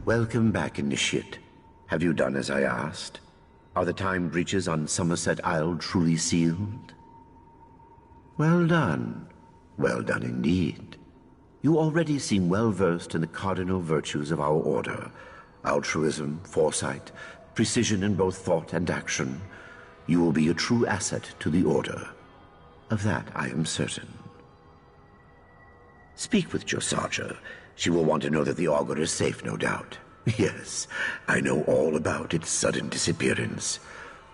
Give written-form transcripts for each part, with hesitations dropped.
Welcome back, Initiate. Have you done as I asked? Are the time breaches on Summerset Isle truly sealed? Well done. Well done indeed. You already seem well versed in the cardinal virtues of our order. Altruism, foresight, precision in both thought and action. You will be a true asset to the order. Of that I am certain. Speak with Josarja. She will want to know that the auger is safe, no doubt. Yes, I know all about its sudden disappearance.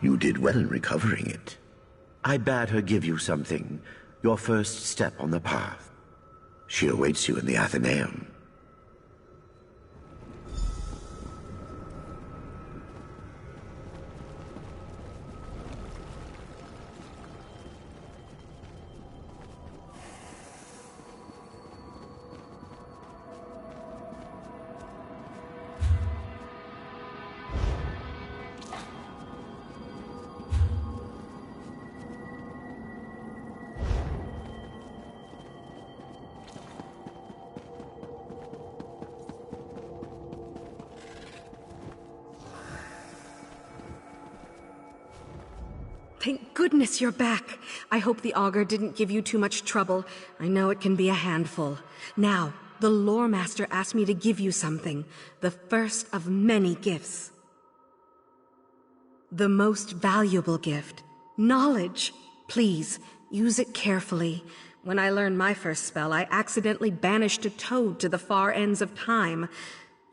You did well in recovering it. I bade her give you something, your first step on the path. She awaits you in the Athenaeum. Thank goodness you're back. I hope the auger didn't give you too much trouble. I know it can be a handful. Now, the Lore Master asked me to give you something. The first of many gifts. The most valuable gift. Knowledge. Please, use it carefully. When I learned my first spell, I accidentally banished a toad to the far ends of time.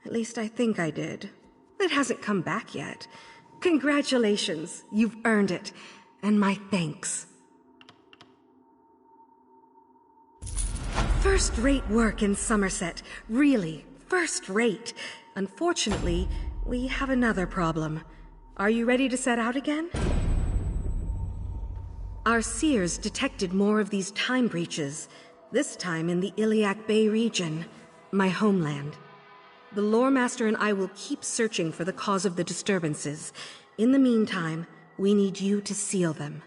At least I think I did. It hasn't come back yet. Congratulations. You've earned it. And my thanks. First-rate work in Summerset. Really, first-rate. Unfortunately, we have another problem. Are you ready to set out again? Our seers detected more of these time breaches, this time in the Iliac Bay region, my homeland. The Lore Master and I will keep searching for the cause of the disturbances. In the meantime, we need you to seal them.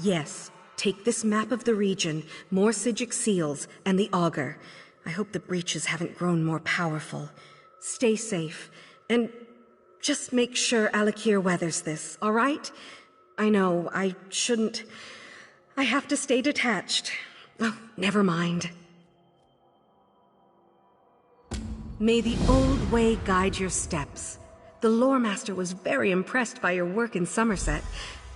Yes, take this map of the region, more Psijic seals, and the auger. I hope the breaches haven't grown more powerful. Stay safe, and just make sure Alakir weathers this, all right? I know, I shouldn't. I have to stay detached. Oh, never mind. May the old way guide your steps. The Lore Master was very impressed by your work in Summerset.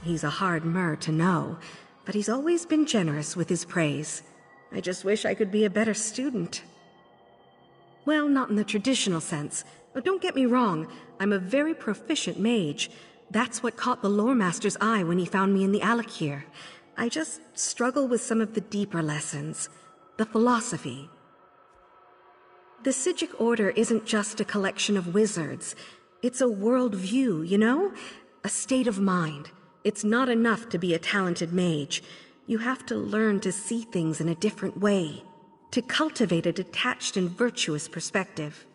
He's a hard mer to know, but he's always been generous with his praise. I just wish I could be a better student. Well, not in the traditional sense. But don't get me wrong, I'm a very proficient mage. That's what caught the Lore Master's eye when he found me in the Alakir. I just struggle with some of the deeper lessons. The philosophy. The Psijic Order isn't just a collection of wizards. It's a world view, you know? A state of mind. It's not enough to be a talented mage. You have to learn to see things in a different way. To cultivate a detached and virtuous perspective.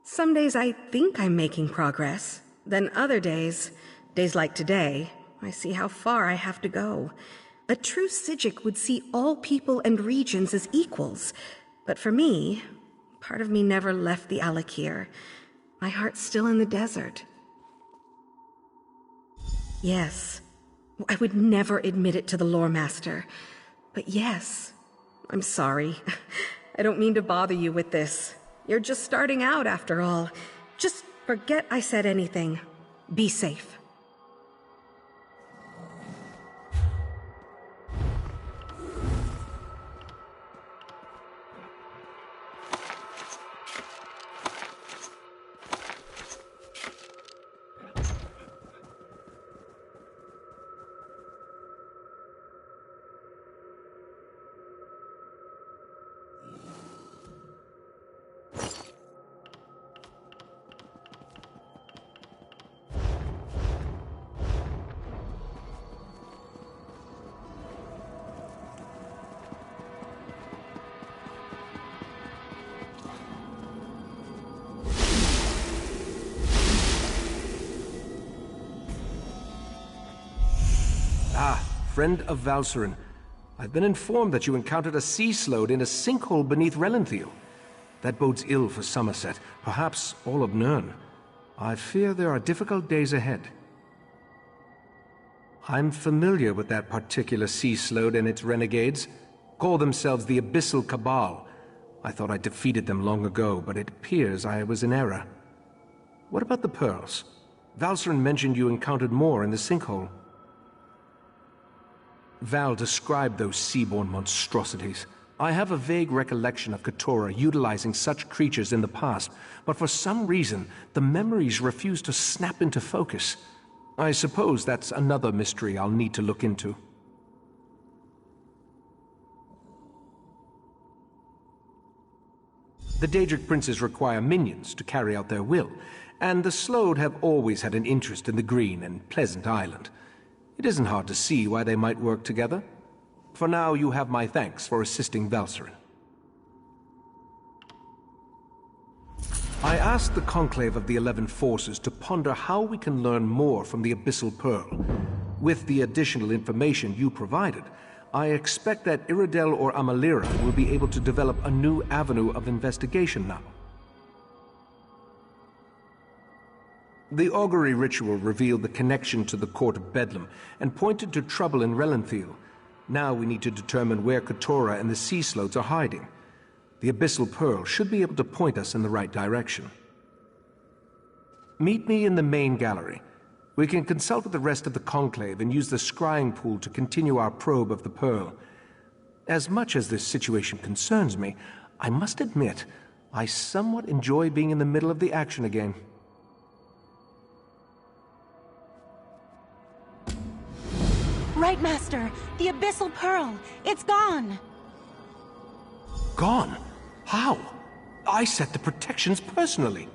Some days I think I'm making progress. Then other days like today, I see how far I have to go. A true Psijic would see all people and regions as equals. But for me, part of me never left the Alakir. My heart's still in the desert. Yes, I would never admit it to the Lore Master. But yes, I'm sorry. I don't mean to bother you with this. You're just starting out after all. Just forget I said anything. Be safe. Ah, friend of Valcerin. I've been informed that you encountered a sea slode in a sinkhole beneath Relenthiel. That bodes ill for Summerset, perhaps all of Nirn. I fear there are difficult days ahead. I'm familiar with that particular sea slode and its renegades. Call themselves the Abyssal Cabal. I thought I defeated them long ago, but it appears I was in error. What about the pearls? Valcerin mentioned you encountered more in the sinkhole. Val described those seaborne monstrosities. I have a vague recollection of Keturah utilizing such creatures in the past, but for some reason, the memories refuse to snap into focus. I suppose that's another mystery I'll need to look into. The Daedric princes require minions to carry out their will, and the Slode have always had an interest in the green and pleasant island. It isn't hard to see why they might work together. For now, you have my thanks for assisting Valcerin. I asked the Conclave of the 11 Forces to ponder how we can learn more from the Abyssal Pearl. With the additional information you provided, I expect that Iridel or Amalira will be able to develop a new avenue of investigation now. The augury ritual revealed the connection to the Court of Bedlam and pointed to trouble in Relenthiel. Now we need to determine where Keturah and the Sea Slodes are hiding. The Abyssal Pearl should be able to point us in the right direction. Meet me in the main gallery. We can consult with the rest of the Conclave and use the scrying pool to continue our probe of the Pearl. As much as this situation concerns me, I must admit, I somewhat enjoy being in the middle of the action again. Right, Master! The Abyssal Pearl! It's gone! Gone? How? I set the protections personally.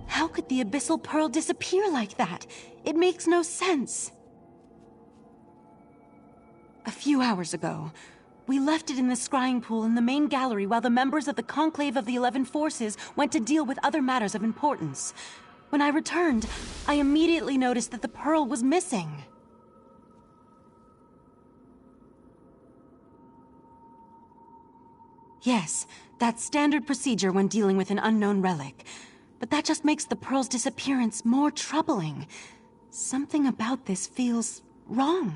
How could the Abyssal Pearl disappear like that? It makes no sense. A few hours ago, we left it in the scrying pool in the main gallery while the members of the Conclave of the 11 Forces went to deal with other matters of importance. When I returned, I immediately noticed that the pearl was missing. Yes, that's standard procedure when dealing with an unknown relic. But that just makes the pearl's disappearance more troubling. Something about this feels wrong.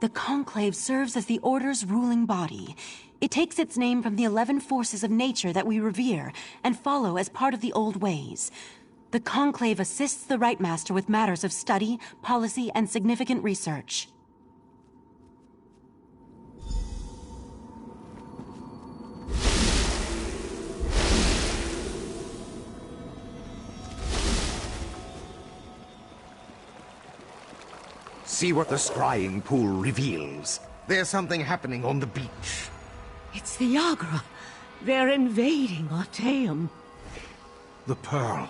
The Conclave serves as the Order's ruling body. It takes its name from the 11 forces of nature that we revere and follow as part of the old ways. The Conclave assists the Right Master with matters of study, policy, and significant research. See what the scrying pool reveals. There's something happening on the beach. It's the Yagra. They're invading Artaeum. The Pearl.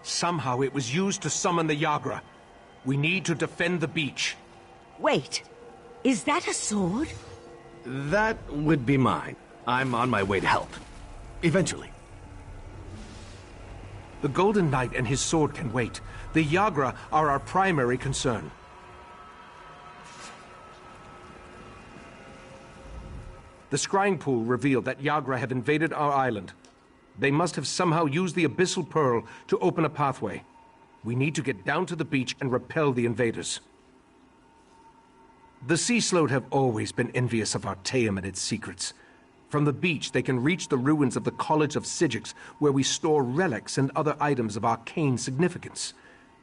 Somehow it was used to summon the Yagra. We need to defend the beach. Wait, is that a sword? That would be mine. I'm on my way to help. Eventually. The Golden Knight and his sword can wait. The Yagra are our primary concern. The scrying pool revealed that Yagra have invaded our island. They must have somehow used the Abyssal Pearl to open a pathway. We need to get down to the beach and repel the invaders. The Sea Slode have always been envious of Artaeum and its secrets. From the beach, they can reach the ruins of the College of Sigix, where we store relics and other items of arcane significance.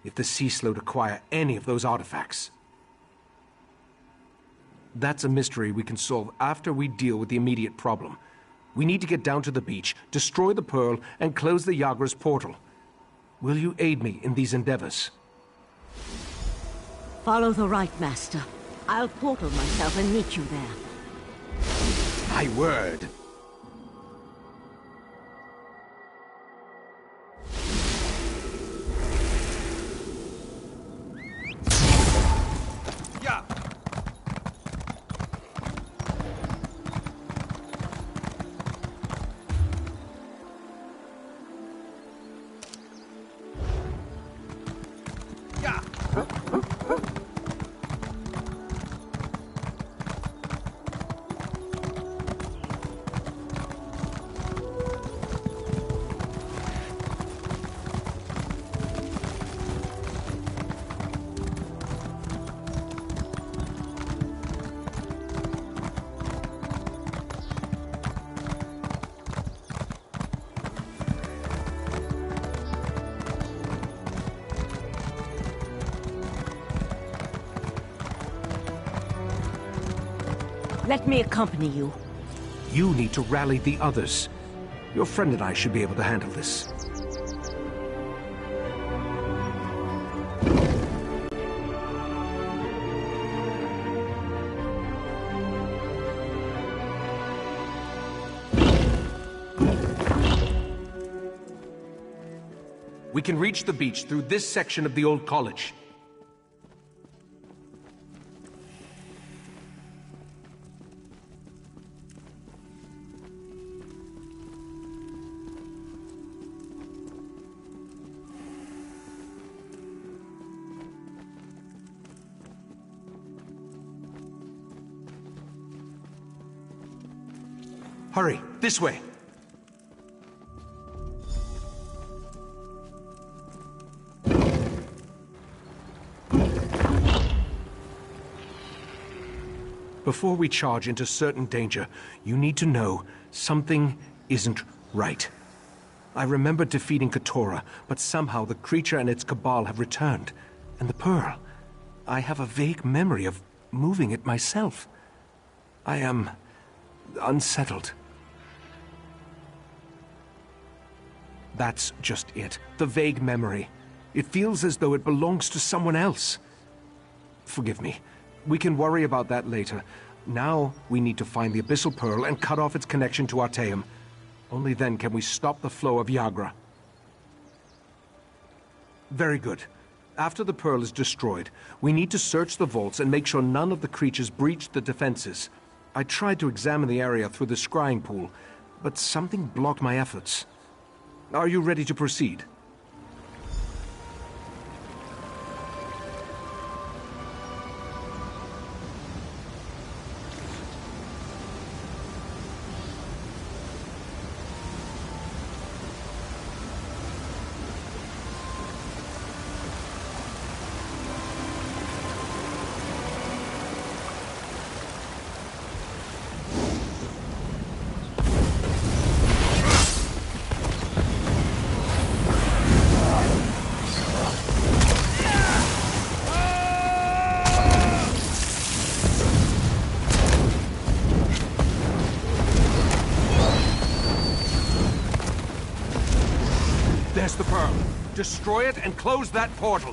If the Sea Slode acquire any of those artifacts, that's a mystery we can solve after we deal with the immediate problem. We need to get down to the beach, destroy the Pearl, and close the Yagra's portal. Will you aid me in these endeavors? Follow the Right Master. I'll portal myself and meet you there. My word. Yeah. Let me accompany you. You need to rally the others. Your friend and I should be able to handle this. We can reach the beach through this section of the old college. Hurry, this way. Before we charge into certain danger, you need to know something isn't right. I remember defeating Keturah, but somehow the creature and its cabal have returned. And the pearl, I have a vague memory of moving it myself. I am unsettled. That's just it. The vague memory. It feels as though it belongs to someone else. Forgive me. We can worry about that later. Now we need to find the Abyssal Pearl and cut off its connection to Artaeum. Only then can we stop the flow of Yagra. Very good. After the Pearl is destroyed, we need to search the vaults and make sure none of the creatures breached the defenses. I tried to examine the area through the scrying pool, but something blocked my efforts. Are you ready to proceed? There's the Pearl. Destroy it and close that portal.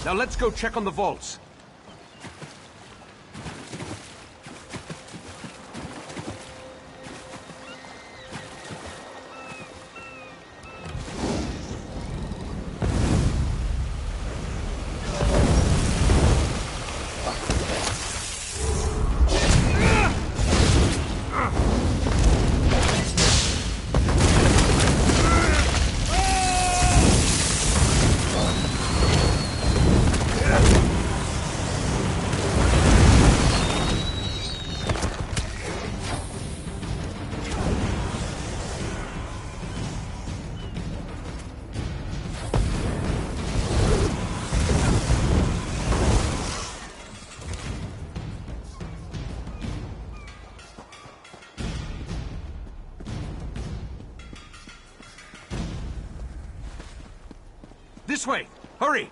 Now let's go check on the vaults. This way! Hurry!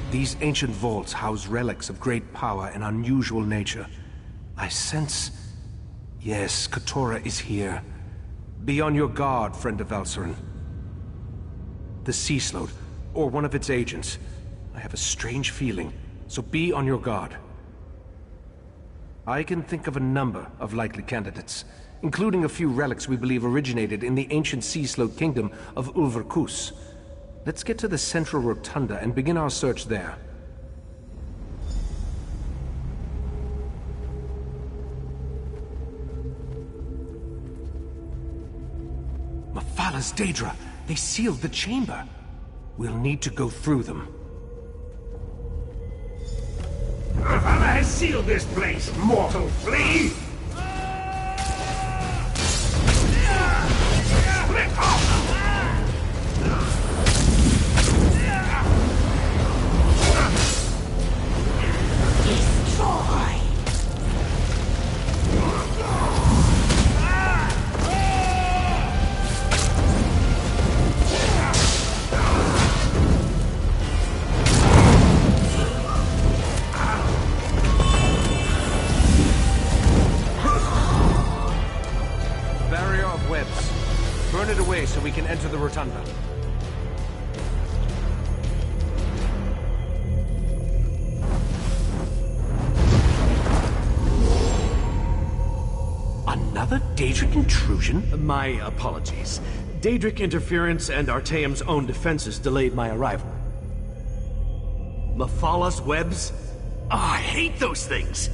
These ancient vaults house relics of great power and unusual nature. I sense... Yes, Katora is here. Be on your guard, friend of Valcerin. The Sea Slode, or one of its agents. I have a strange feeling, so be on your guard. I can think of a number of likely candidates, including a few relics we believe originated in the ancient Sea Slode kingdom of Ulverkus. Let's get to the central rotunda and begin our search there. Mephalah's Daedra! They sealed the chamber! We'll need to go through them. Mephalah has sealed this place, mortal flea! Split off! Burn it away so we can enter the rotunda. Another Daedric intrusion? My apologies. Daedric interference and Artaeum's own defenses delayed my arrival. Mephalah's webs? Oh, I hate those things!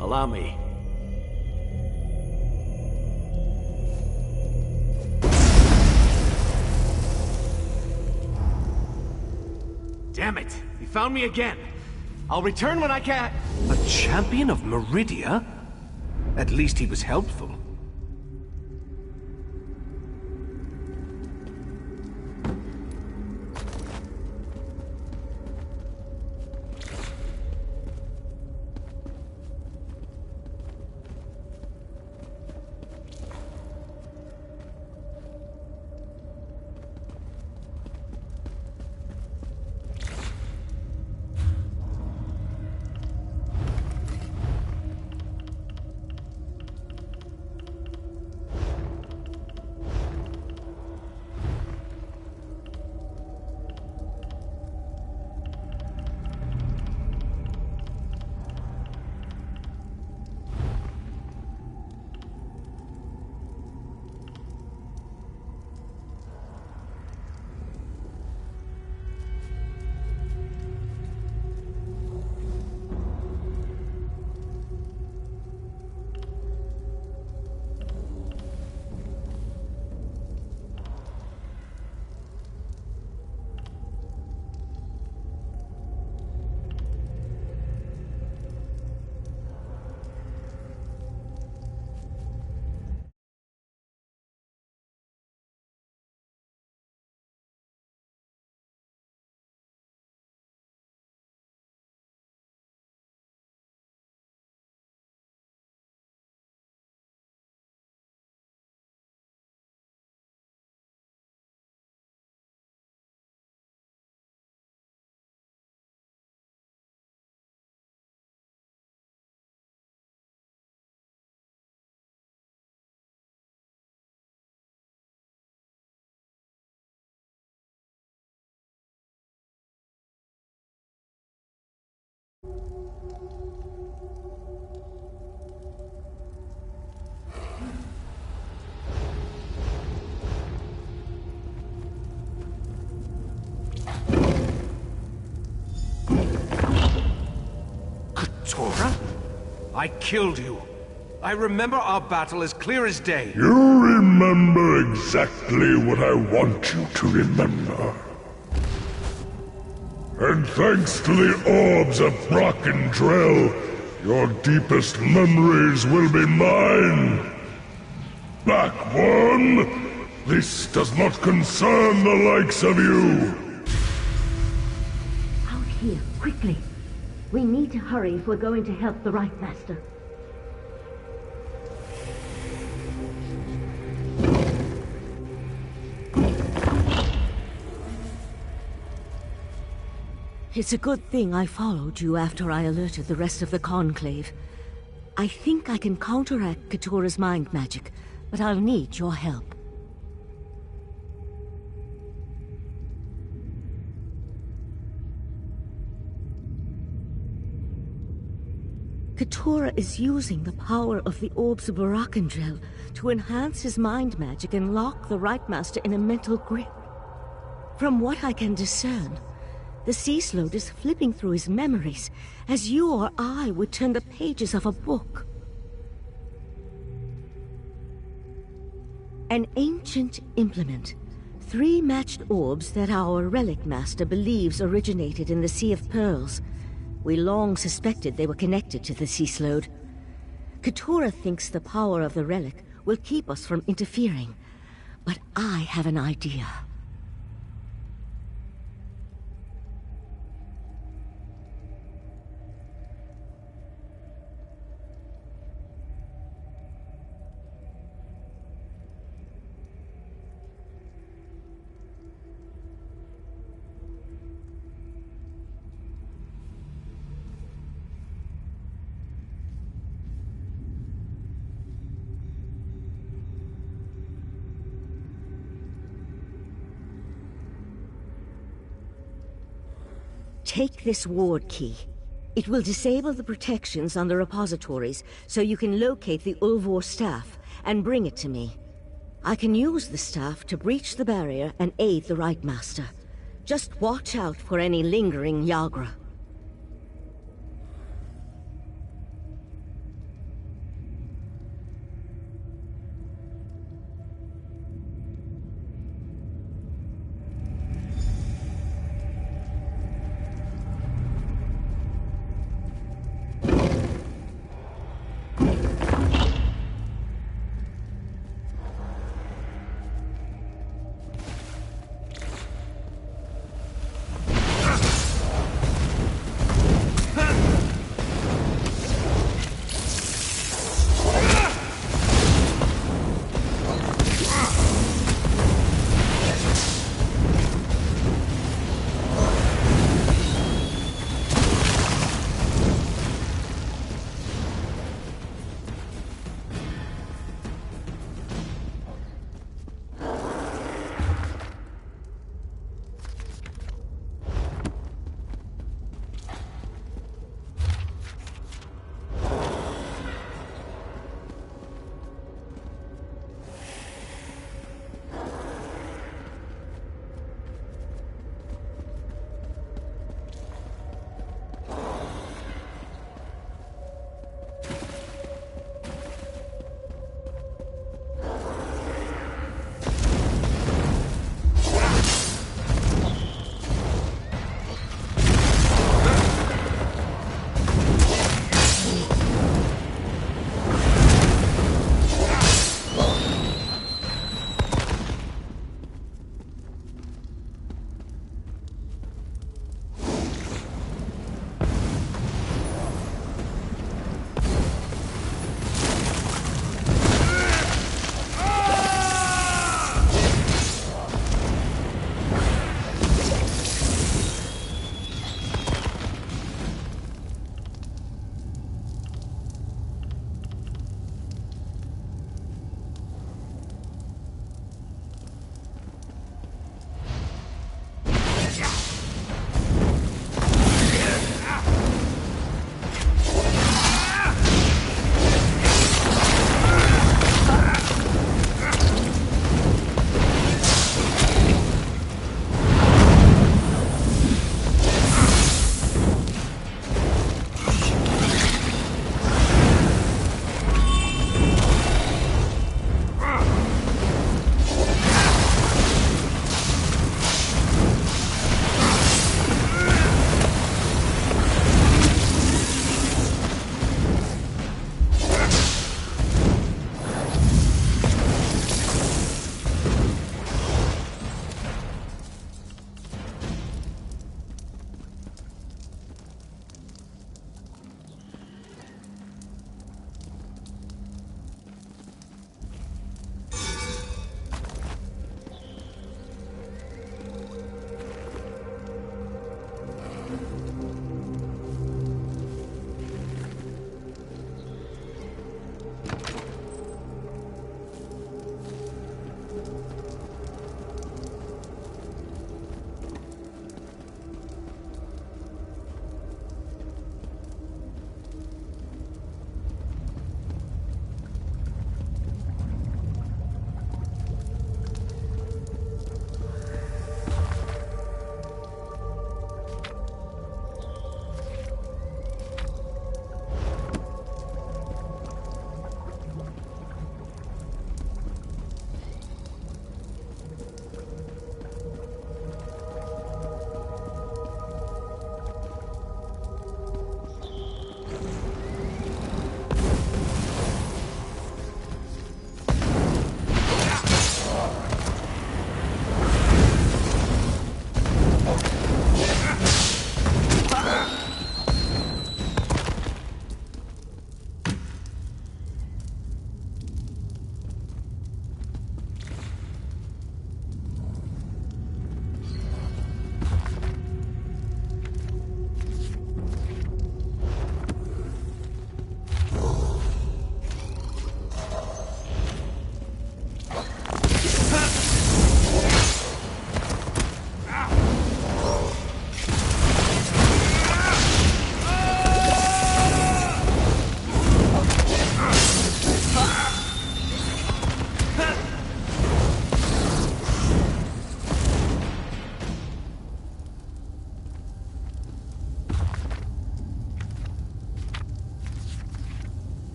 Allow me. Damn it! He found me again! I'll return when I can! A champion of Meridia? At least he was helpful. I killed you. I remember our battle as clear as day. You remember exactly what I want you to remember. And thanks to the orbs of Brackendrael, your deepest memories will be mine. Black One, this does not concern the likes of you. Out here, quickly. We need to hurry if we're going to help the Right Master. It's a good thing I followed you after I alerted the rest of the Conclave. I think I can counteract Katura's mind magic, but I'll need your help. Katura is using the power of the Orbs of Brackendrael to enhance his mind magic and lock the Right Master in a mental grip. From what I can discern, the Sea Slode is flipping through his memories, as you or I would turn the pages of a book. An ancient implement. 3 matched orbs that our Relic Master believes originated in the Sea of Pearls. We long suspected they were connected to the Sea Slode. Katura thinks the power of the relic will keep us from interfering, but I have an idea. Take this ward key. It will disable the protections on the repositories, so you can locate the Ulvor staff and bring it to me. I can use the staff to breach the barrier and aid the Right Master. Just watch out for any lingering Yagra.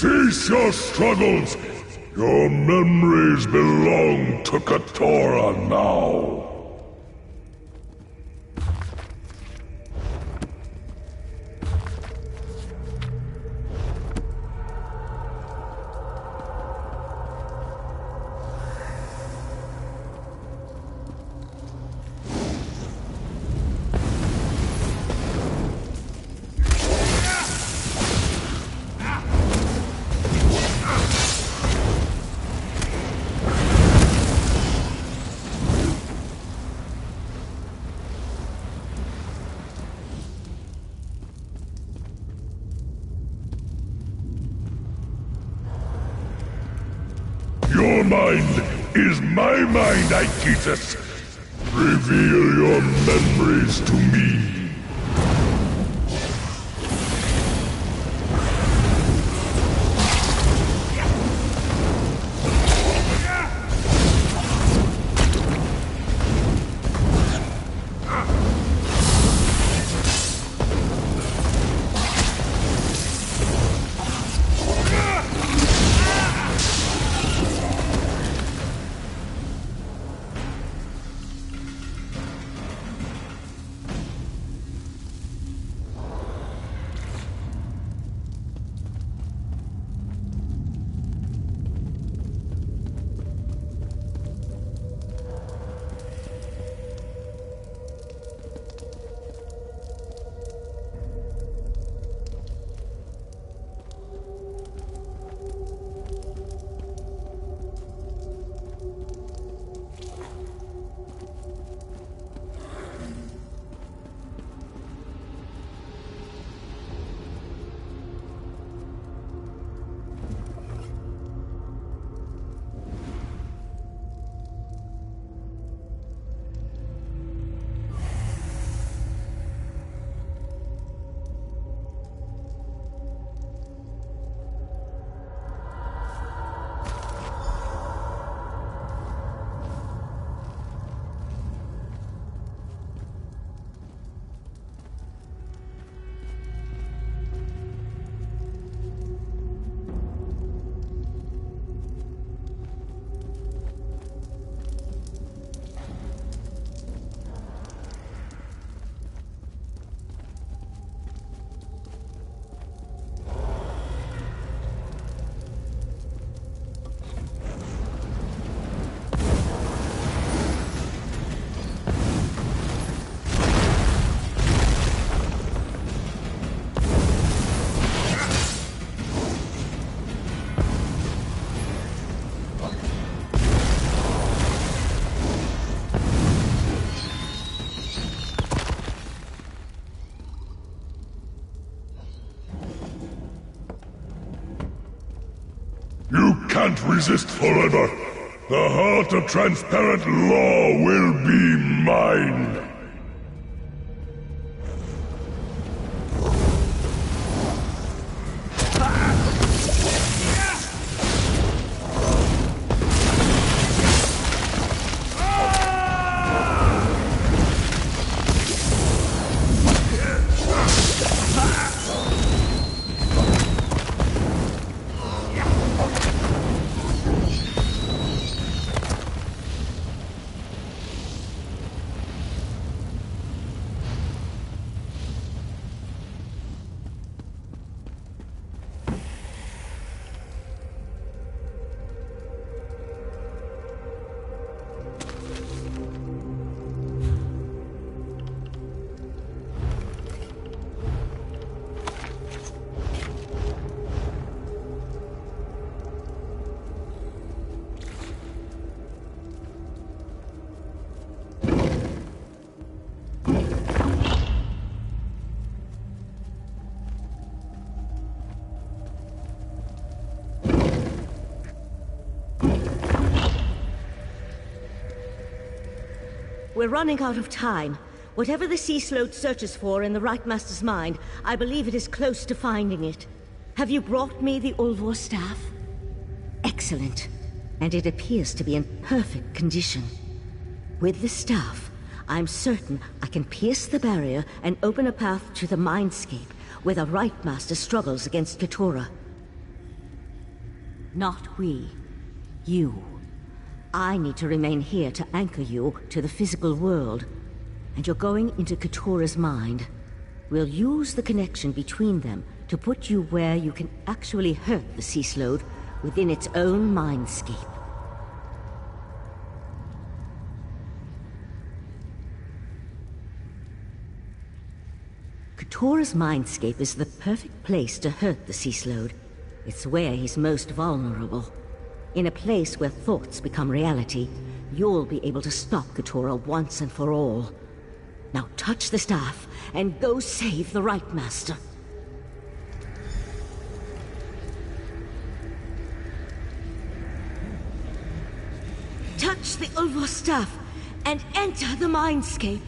Cease your struggles! Your memories belong to Katora now. Your mind is my mind, Aegitus. Reveal your memories to me. You can't resist forever. The heart of transparent law will be mine. We're running out of time. Whatever the Sea Sloat searches for in the Right Master's mind, I believe it is close to finding it. Have you brought me the Ulvor staff? Excellent. And it appears to be in perfect condition. With the staff, I'm certain I can pierce the barrier and open a path to the Mindscape, where the Right Master struggles against Katora. Not we. You. I need to remain here to anchor you to the physical world. And you're going into Katura's mind. We'll use the connection between them to put you where you can actually hurt the Sea Slode within its own mindscape. Katura's mindscape is the perfect place to hurt the Sea Slode. It's where he's most vulnerable. In a place where thoughts become reality, you'll be able to stop Katura once and for all. Now touch the staff, and go save the Right Master. Touch the Ulvos staff, and enter the Mindscape.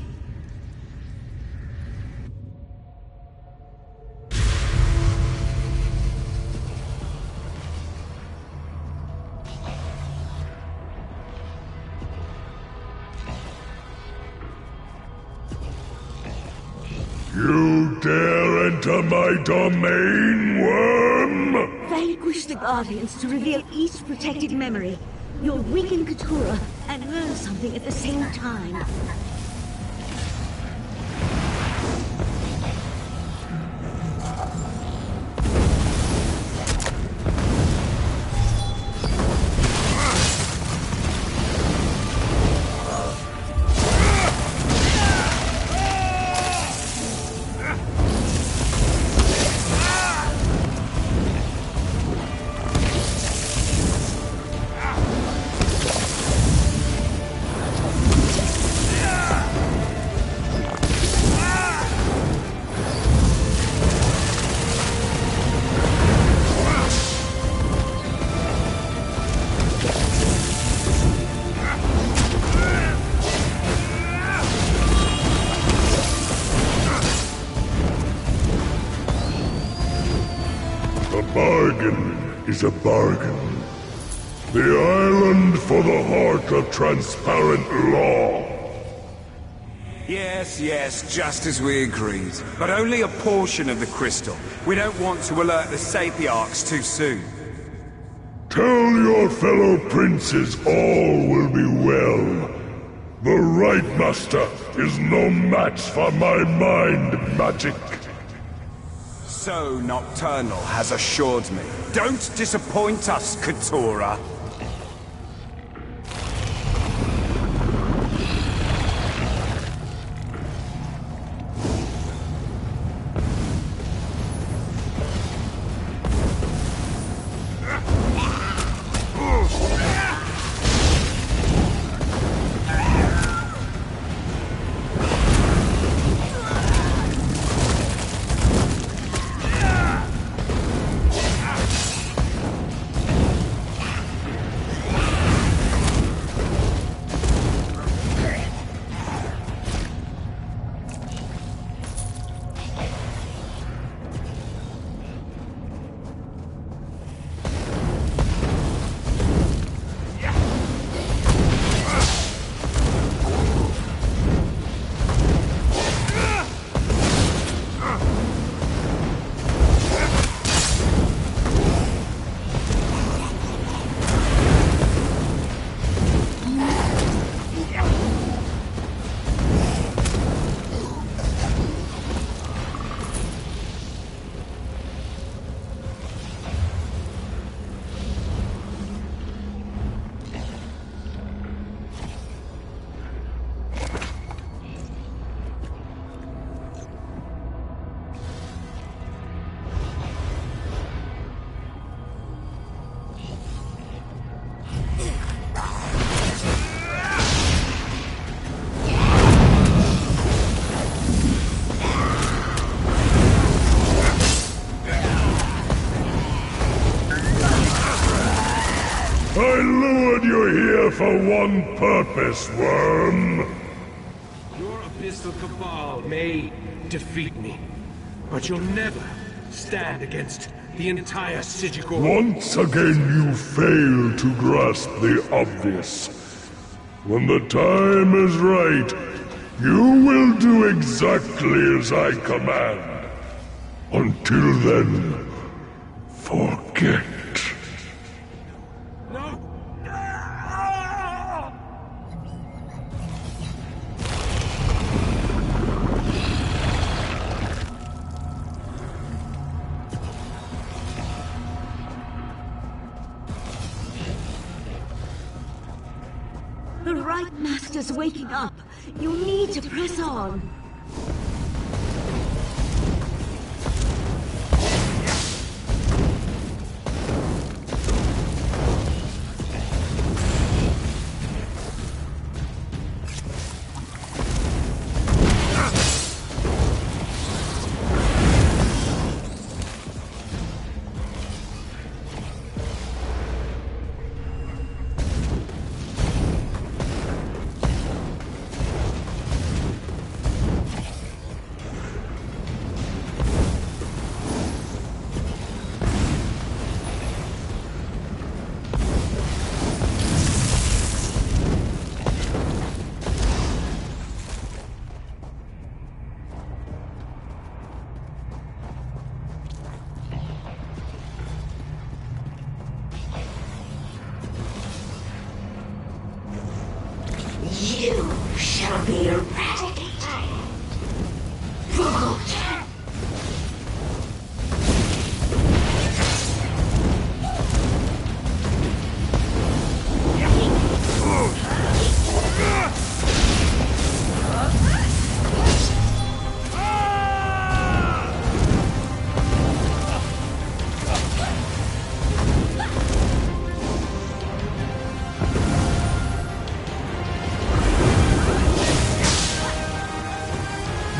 You dare enter my domain, worm? Vanquish the Guardians to reveal each protected memory. You'll weaken Katura and learn something at the same time. Is a bargain. The island for the heart of transparent law. Yes, just as we agreed. But only a portion of the crystal. We don't want to alert the Sapiarchs too soon. Tell your fellow princes all will be well. The Right Master is no match for my mind magic. So Nocturnal has assured me. Don't disappoint us, Katura. I lured you here for one purpose, worm. Your abyssal cabal may defeat me, but you'll never stand against the entire Sigigor. Once again you fail to grasp the obvious. When the time is right, you will do exactly as I command. Until then, forget. The right master's waking up. You need to press on. You shall be eradicated. Forgotten.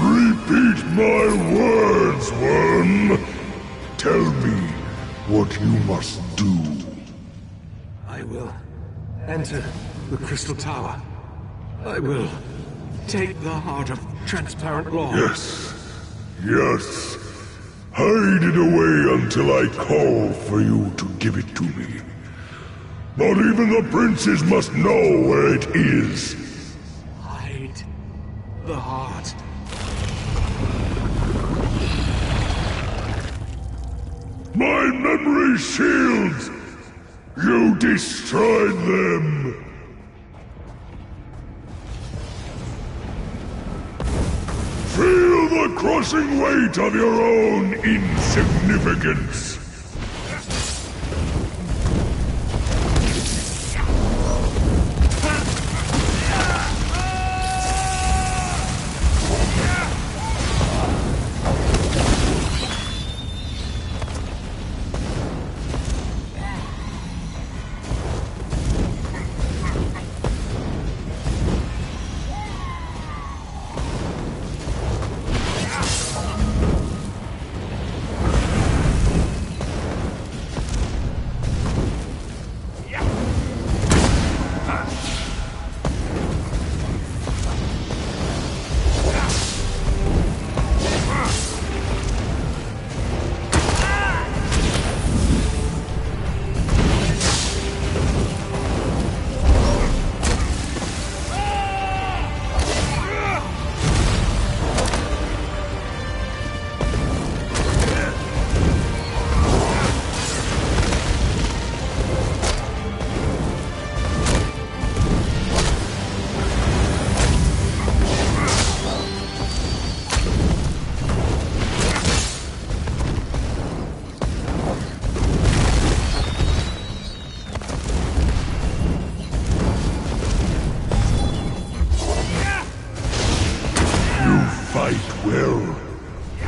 Repeat my words, worm. Tell me what you must do. I will enter the Crystal Tower. I will take the heart of transparent law. Yes. Yes. Hide it away until I call for you to give it to me. Not even the princes must know where it is. Hide the heart. My memory shields! You destroyed them! Feel the crushing weight of your own insignificance!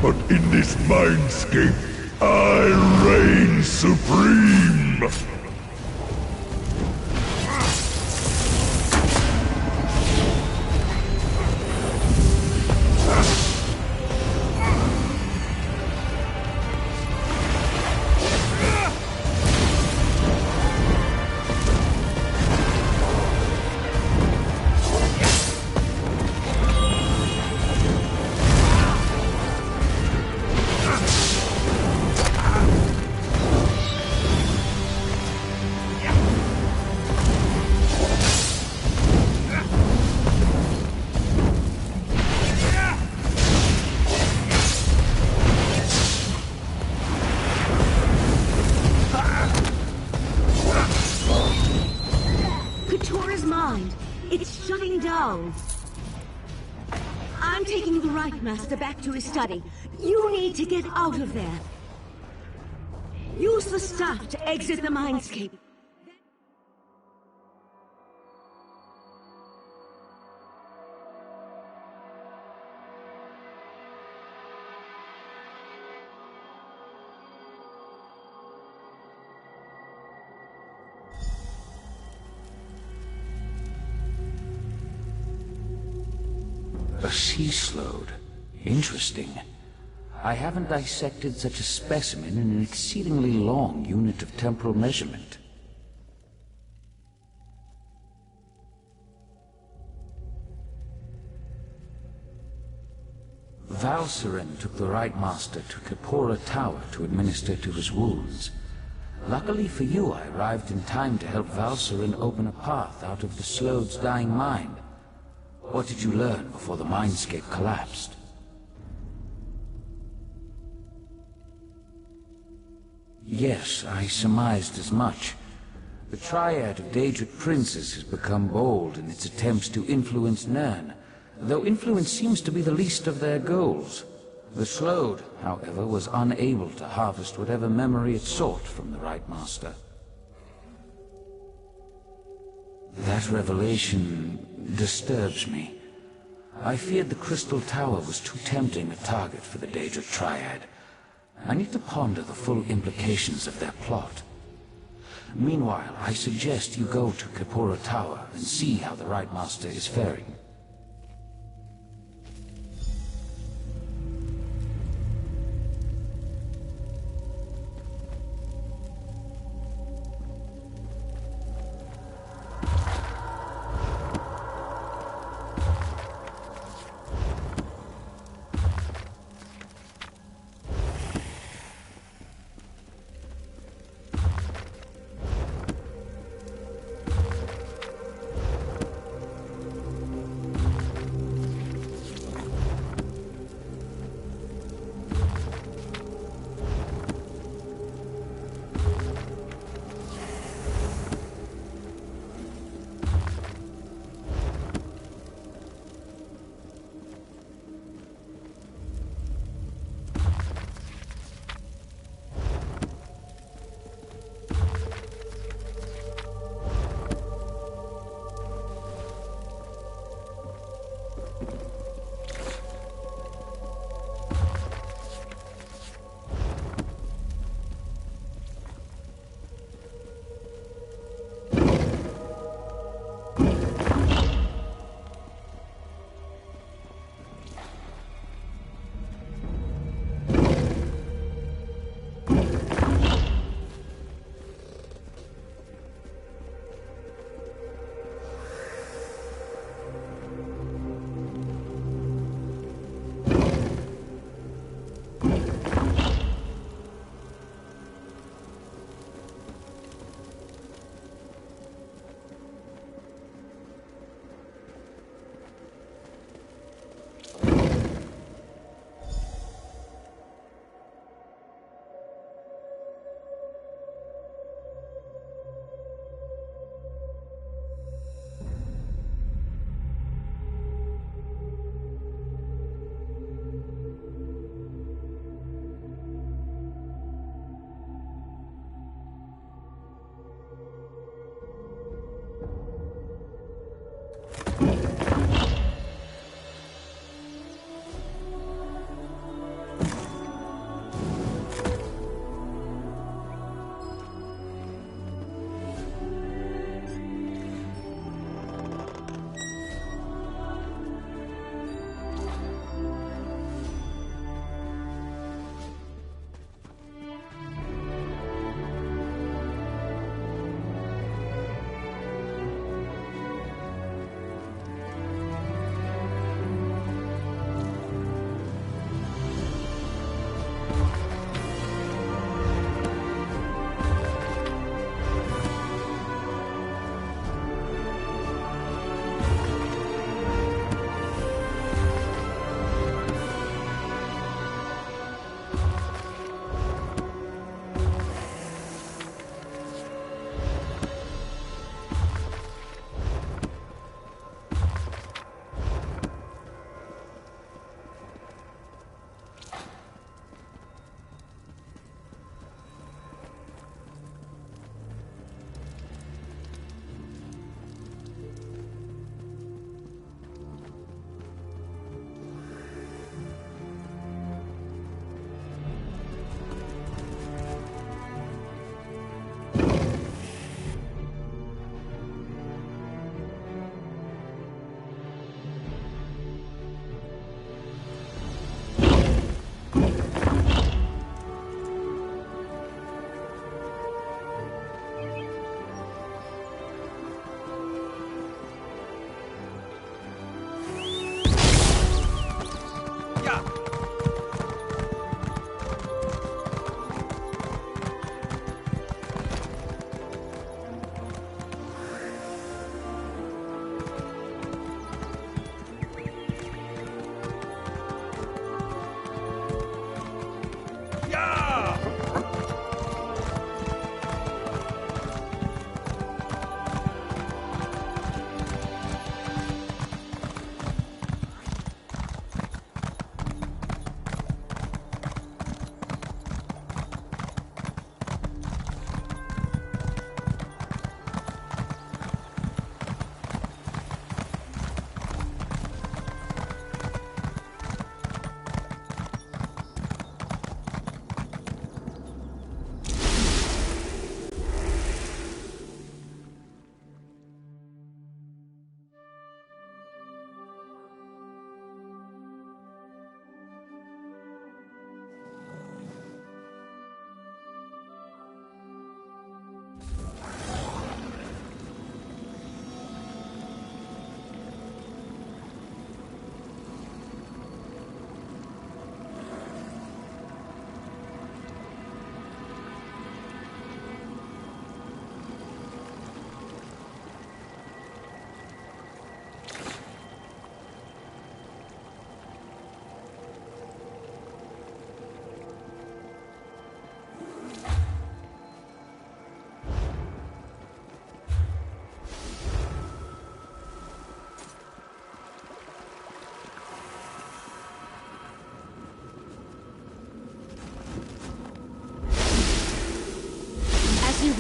But in this mindscape, I reign supreme! It's shutting down. I'm taking the right master back to his study. You need to get out of there. Use the staff to exit the mindscape. sea slode. Interesting. I haven't dissected such a specimen in an exceedingly long unit of temporal measurement. Valcerin took the Right Master to Kapora Tower to administer to his wounds. Luckily for you, I arrived in time to help Valcerin open a path out of the Slode's dying mind. What did you learn before the mindscape collapsed? Yes, I surmised as much. The triad of Daedric princes has become bold in its attempts to influence Nirn, though influence seems to be the least of their goals. The Slode, however, was unable to harvest whatever memory it sought from the Right Master. That revelation disturbs me. I feared the Crystal Tower was too tempting a target for the Daedric Triad. I need to ponder the full implications of their plot. Meanwhile, I suggest you go to Kapora Tower and see how the Right Master is faring.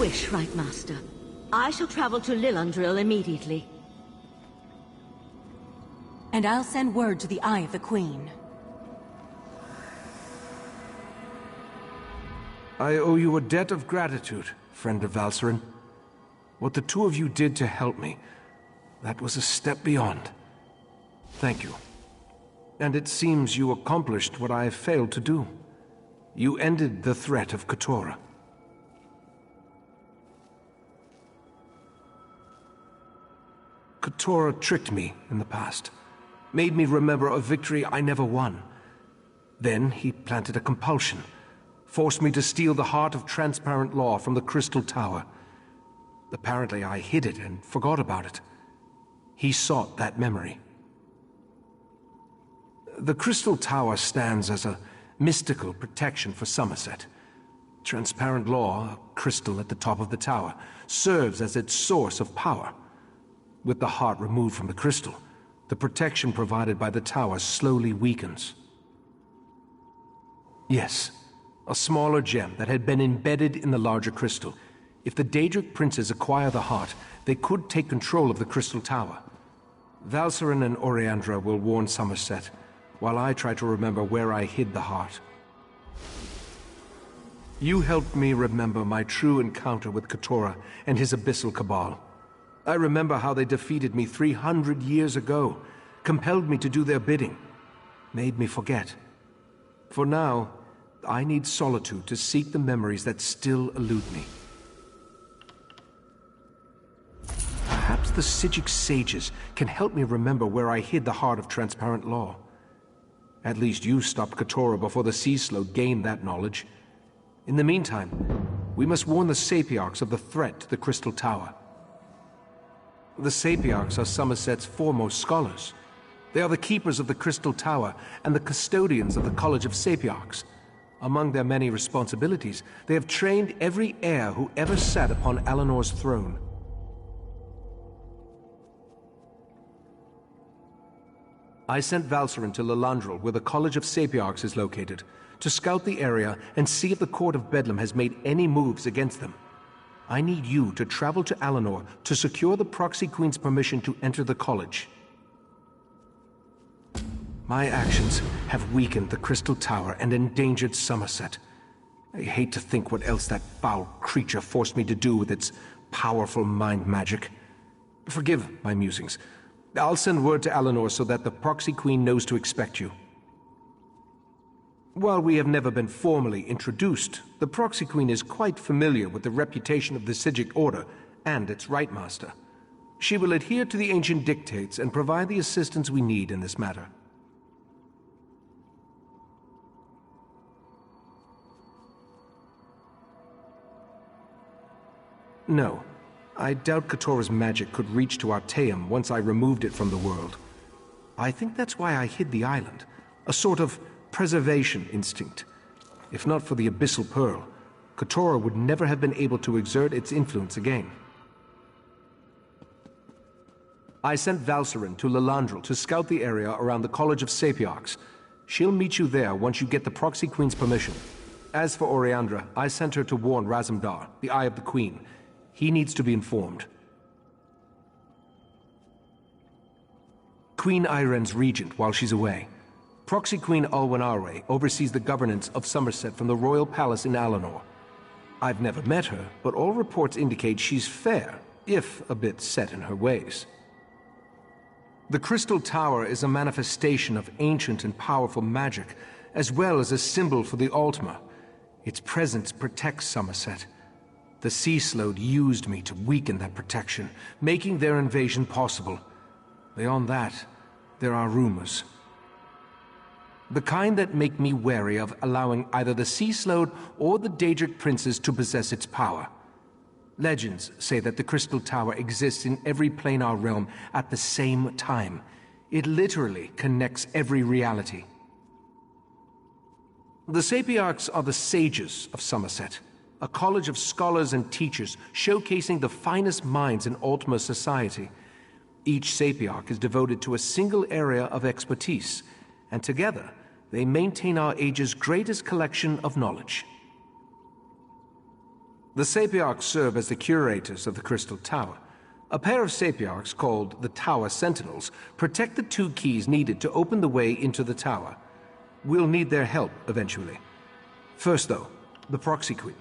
wish, Right Master. I shall travel to Lillandril immediately. And I'll send word to the Eye of the Queen. I owe you a debt of gratitude, friend of Valserin. What the two of you did to help me, that was a step beyond. Thank you. And it seems you accomplished what I have failed to do. You ended the threat of Katora. Katora tricked me in the past, made me remember a victory I never won. Then he planted a compulsion, forced me to steal the heart of transparent law from the Crystal Tower. Apparently I hid it and forgot about it. He sought that memory. The Crystal Tower stands as a mystical protection for Summerset. Transparent law, a crystal at the top of the tower, serves as its source of power. With the heart removed from the crystal, the protection provided by the tower slowly weakens. Yes, a smaller gem that had been embedded in the larger crystal. If the Daedric princes acquire the heart, they could take control of the Crystal Tower. Valserin and Oriandra will warn Summerset, while I try to remember where I hid the heart. You helped me remember my true encounter with Katora and his Abyssal Cabal. I remember how they defeated me 300 years ago, compelled me to do their bidding, made me forget. For now, I need solitude to seek the memories that still elude me. Perhaps the Psijic sages can help me remember where I hid the heart of transparent law. At least you stopped Katora before the Sea Slode gained that knowledge. In the meantime, we must warn the Sapiarchs of the threat to the Crystal Tower. The Sapiarchs are Summerset's foremost scholars. They are the keepers of the Crystal Tower and the custodians of the College of Sapiarchs. Among their many responsibilities, they have trained every heir who ever sat upon Alinor's throne. I sent Valserin to Lillandril, where the College of Sapiarchs is located, to scout the area and see if the Court of Bedlam has made any moves against them. I need you to travel to Alianor to secure the Proxy Queen's permission to enter the college. My actions have weakened the Crystal Tower and endangered Summerset. I hate to think what else that foul creature forced me to do with its powerful mind magic. Forgive my musings. I'll send word to Alianor so that the Proxy Queen knows to expect you. While we have never been formally introduced, the Proxy Queen is quite familiar with the reputation of the Psijic Order and its Right Master. She will adhere to the ancient dictates and provide the assistance we need in this matter. No, I doubt Katora's magic could reach to Artaeum once I removed it from the world. I think that's why I hid the island, a sort of preservation instinct. If not for the Abyssal Pearl, Katora would never have been able to exert its influence again. I sent Valserin to Lillandril to scout the area around the College of Sapiarchs. She'll meet you there once you get the Proxy Queen's permission. As for Oriandra, I sent her to warn Razumdar, the Eye of the Queen. He needs to be informed. Queen Iren's regent while she's away. Proxy Queen Alwyn Arwe oversees the governance of Summerset from the royal palace in Alianor. I've never met her, but all reports indicate she's fair, if a bit set in her ways. The Crystal Tower is a manifestation of ancient and powerful magic, as well as a symbol for the Altmer. Its presence protects Summerset. The Sea Slode used me to weaken that protection, making their invasion possible. Beyond that, there are rumors. The kind that make me wary of allowing either the Sea Slode or the Daedric princes to possess its power. Legends say that the Crystal Tower exists in every planar realm at the same time. It literally connects every reality. The Sapiarchs are the sages of Summerset, a college of scholars and teachers showcasing the finest minds in Altmer society. Each Sapiarch is devoted to a single area of expertise, and together they maintain our age's greatest collection of knowledge. The Sapiarchs serve as the curators of the Crystal Tower. A pair of Sapiarchs, called the Tower Sentinels, protect the 2 keys needed to open the way into the tower. We'll need their help eventually. First, though, the Proxy Queen.